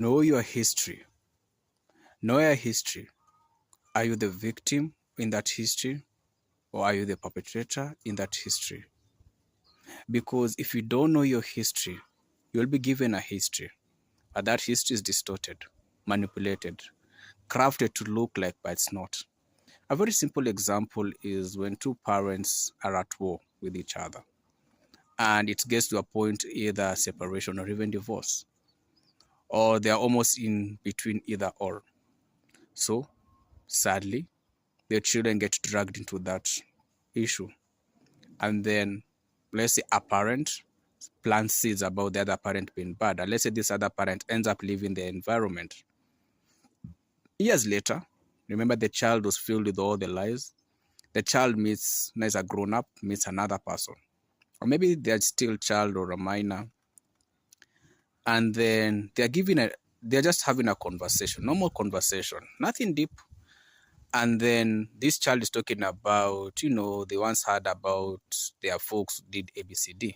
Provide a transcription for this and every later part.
Know your history. Know your history. Are you the victim in that history, or are you the perpetrator in that history? Because if you don't know your history, you'll be given a history, but that history is distorted, manipulated, crafted to look like, but it's not. A very simple example is when two parents are at war with each other, and it gets to a point either separation or even divorce, or they're almost in between either or. So, sadly, their children get dragged into that issue. And then, let's say a parent plants seeds about the other parent being bad. And let's say this other parent ends up leaving the environment. Years later, remember the child was filled with all the lies. The child meets, now is a grown up, meets another person. Or maybe they're still a child or a minor. And then they're just having a conversation, normal conversation, nothing deep. And then this child is talking about, they once heard about their folks who did ABCD.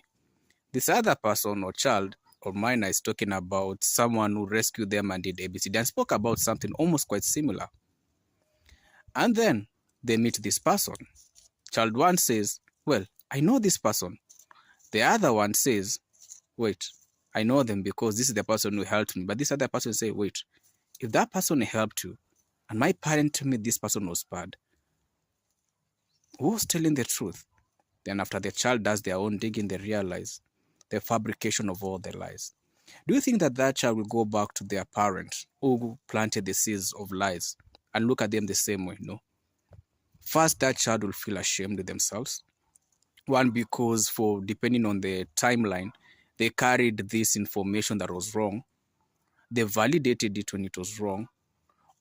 This other person or child or minor is talking about someone who rescued them and did ABCD and spoke about something almost quite similar. And then they meet this person. Child one says, well, I know this person. The other one says, wait, I know them because this is the person who helped me. But this other person say, wait, if that person helped you and my parent told me this person was bad, who's telling the truth? Then after the child does their own digging, they realize the fabrication of all the lies. Do you think that that child will go back to their parent who planted the seeds of lies and look at them the same way? No. First, that child will feel ashamed of themselves. One, because depending on the timeline, they carried this information that was wrong. They validated it when it was wrong,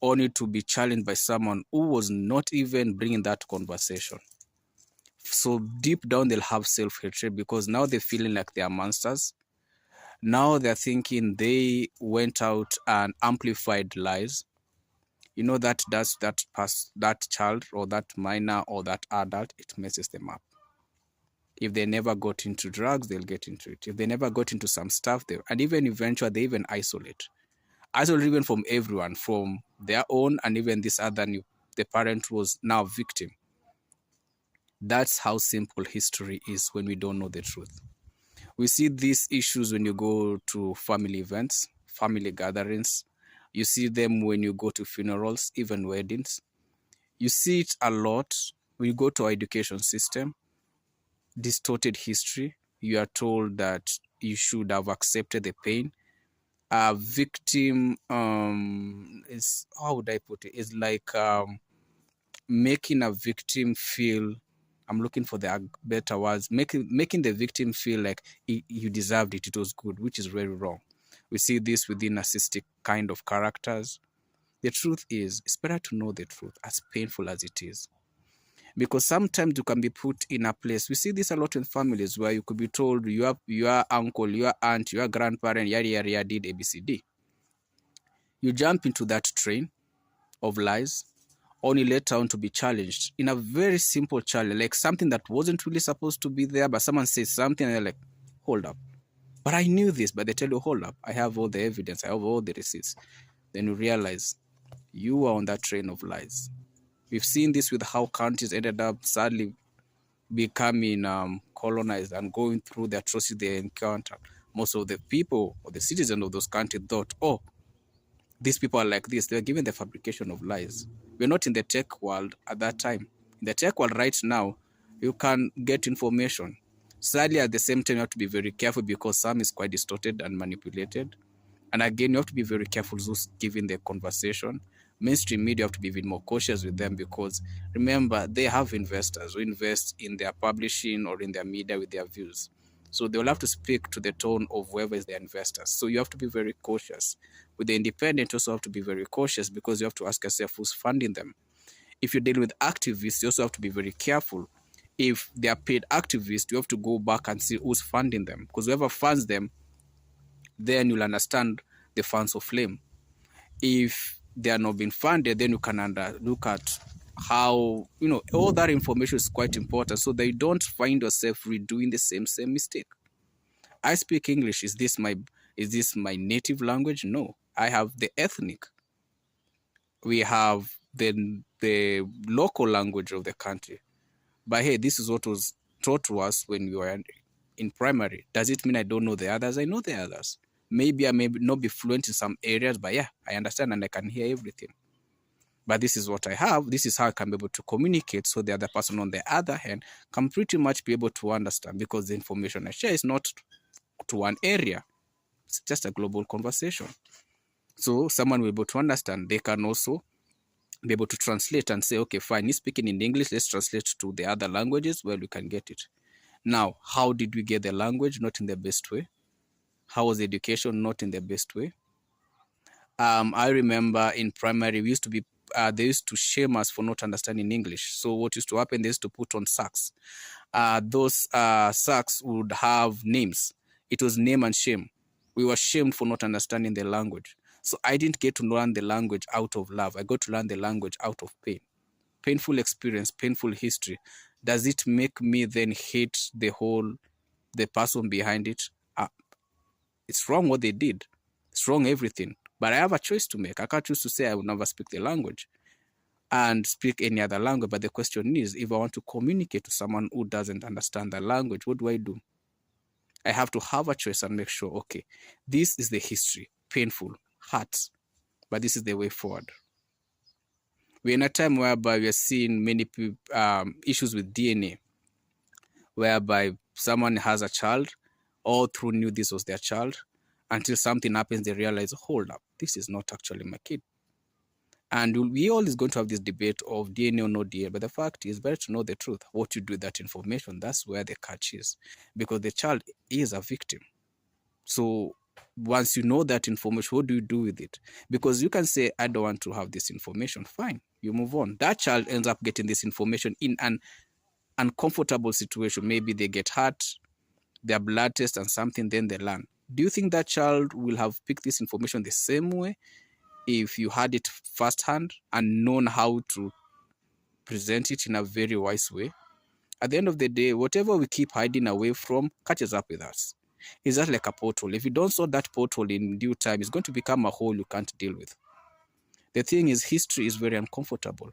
only to be challenged by someone who was not even bringing that conversation. So deep down, they'll have self-hatred because now they're feeling like they are monsters. Now they're thinking they went out and amplified lies. That child or that minor or that adult, it messes them up. If they never got into drugs, they'll get into it. If they never got into some stuff, and even eventually they even isolate even from everyone, from their own, and even this other the parent was now victim. That's how simple history is when we don't know the truth. We see these issues when you go to family events, family gatherings. You see them when you go to funerals, even weddings. You see it a lot when you go to our education system. Distorted history. You are told that you should have accepted the pain. A victim is, how would I put it? Is like making a victim feel, I'm looking for the better words, making the victim feel like you deserved it, it was good, which is very wrong. We see this within narcissistic kind of characters. The truth is, it's better to know the truth, as painful as it is. Because sometimes you can be put in a place. We see this a lot in families where you could be told your uncle, your aunt, your grandparent, yada, yada, yada, did ABCD. You jump into that train of lies, only later on to be challenged in a very simple challenge, like something that wasn't really supposed to be there, but someone says something and they're like, hold up. But I knew this, but they tell you, hold up, I have all the evidence, I have all the receipts. Then you realize you are on that train of lies. We've seen this with how countries ended up sadly becoming colonized and going through the atrocities they encountered. Most of the people or the citizens of those countries thought, oh, these people are like this. They were given the fabrication of lies. We're not in the tech world at that time. In the tech world right now, you can get information. Sadly, at the same time, you have to be very careful because some is quite distorted and manipulated. And again, you have to be very careful who's giving the conversation. Mainstream media have to be even more cautious with them because remember, they have investors who invest in their publishing or in their media with their views. So they will have to speak to the tone of whoever is their investors. So you have to be very cautious. With the independent, you also have to be very cautious because you have to ask yourself who's funding them. If you're dealing with activists, you also have to be very careful. If they are paid activists, you have to go back and see who's funding them because whoever funds them, then you'll understand the fans of flame. If they are not being funded, then you can look at how, all that information is quite important so that you don't find yourself redoing the same mistake. I speak English. Is this my native language? No. I have the ethnic. We have the local language of the country. But hey, this is what was taught to us when we were in primary. Does it mean I don't know the others? I know the others. Maybe I may not be fluent in some areas, but yeah, I understand and I can hear everything. But this is what I have. This is how I can be able to communicate, so the other person on the other hand can pretty much be able to understand, because the information I share is not to one area. It's just a global conversation. So someone will be able to understand. They can also be able to translate and say, okay, fine, he's speaking in English, let's translate to the other languages where we can get it. Now, how did we get the language? Not in the best way. How was the education? Not in the best way. I remember in primary, we used to be they used to shame us for not understanding English. So what used to happen, they used to put on sacks. Those sacks would have names. It was name and shame. We were shamed for not understanding the language. So I didn't get to learn the language out of love. I got to learn the language out of pain. Painful experience, painful history. Does it make me then hate the person behind it? It's wrong what they did. It's wrong everything. But I have a choice to make. I can't choose to say I will never speak the language and speak any other language. But the question is, if I want to communicate to someone who doesn't understand the language, what do? I have to have a choice and make sure, okay, this is the history, painful, hurts, but this is the way forward. We're in a time whereby we are seeing many issues with DNA, whereby someone has a child, all through knew this was their child, until something happens, they realize, hold up, this is not actually my kid. And we always going to have this debate of DNA or no DNA, but the fact is, better to know the truth. What you do with that information, that's where the catch is, because the child is a victim. So once you know that information, what do you do with it? Because you can say, I don't want to have this information. Fine, you move on. That child ends up getting this information in an uncomfortable situation. Maybe they get hurt, their blood test and something, then they learn. Do you think that child will have picked this information the same way if you had it firsthand and known how to present it in a very wise way? At the end of the day, whatever we keep hiding away from catches up with us. It's just like a portal. If you don't sort that portal in due time, it's going to become a hole you can't deal with. The thing is, history is very uncomfortable.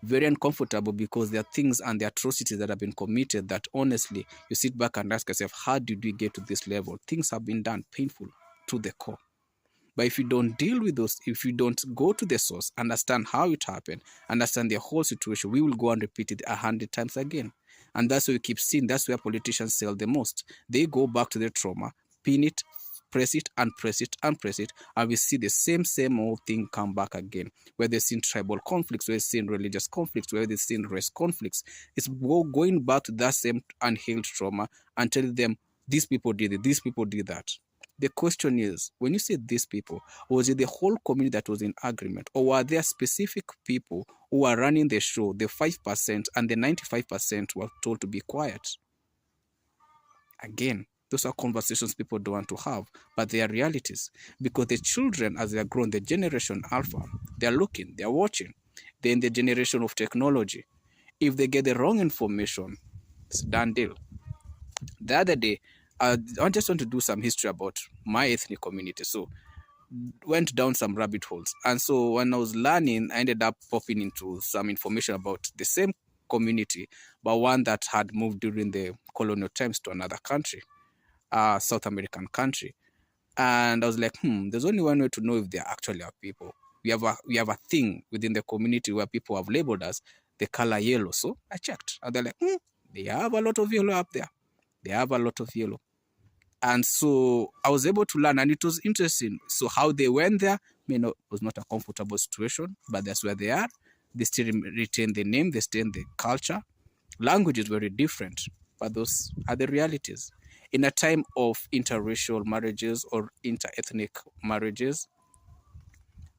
Very uncomfortable, because there are things and the atrocities that have been committed that honestly, you sit back and ask yourself, how did we get to this level? Things have been done painful to the core. But if you don't deal with those, if you don't go to the source, understand how it happened, understand the whole situation, we will go and repeat it 100 times again. And that's what we keep seeing. That's where politicians sell the most. They go back to the trauma, pin it, press it and press it and press it, and we see the same old thing come back again. Where they've seen tribal conflicts, where they've seen religious conflicts, where they've seen race conflicts. It's going back to that same unhealed trauma and telling them, these people did it, these people did that. The question is, when you say these people, was it the whole community that was in agreement, or were there specific people who are running the show, the 5%, and the 95% were told to be quiet? Again, those are conversations people don't want to have, but they are realities. Because the children, as they are grown, the generation Alpha, they are looking, they are watching. They're in the generation of technology. If they get the wrong information, it's done deal. The other day, I just want to do some history about my ethnic community. So went down some rabbit holes. And so when I was learning, I ended up popping into some information about the same community, but one that had moved during the colonial times to another country, South American country. And I was like, there's only one way to know if they're actually our people. We have a thing within the community where people have labeled us the color yellow. So I checked, and they're like, they have a lot of yellow up there. They have a lot of yellow. And so I was able to learn, and it was interesting. So how they went there, was not a comfortable situation, but that's where they are. They still retain the name, they stay in the culture. Language is very different, but those are the realities. In a time of interracial marriages or interethnic marriages,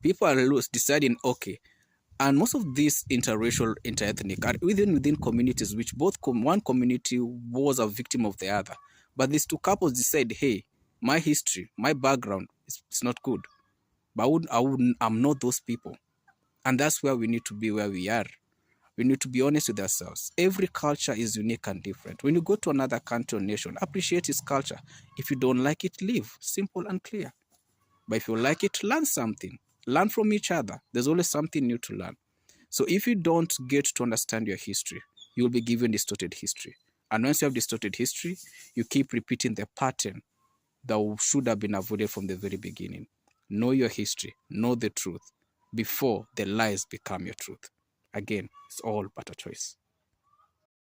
people are deciding, okay, and most of these interracial, interethnic are within communities which one community was a victim of the other. But these two couples decide, hey, my history, my background, it's not good. But I'm not those people. And that's where we need to be where we are. We need to be honest with ourselves. Every culture is unique and different. When you go to another country or nation, appreciate its culture. If you don't like it, leave. Simple and clear. But if you like it, learn something. Learn from each other. There's always something new to learn. So if you don't get to understand your history, you'll be given distorted history. And once you have distorted history, you keep repeating the pattern that should have been avoided from the very beginning. Know your history, know the truth before the lies become your truth. Again, it's all but a choice.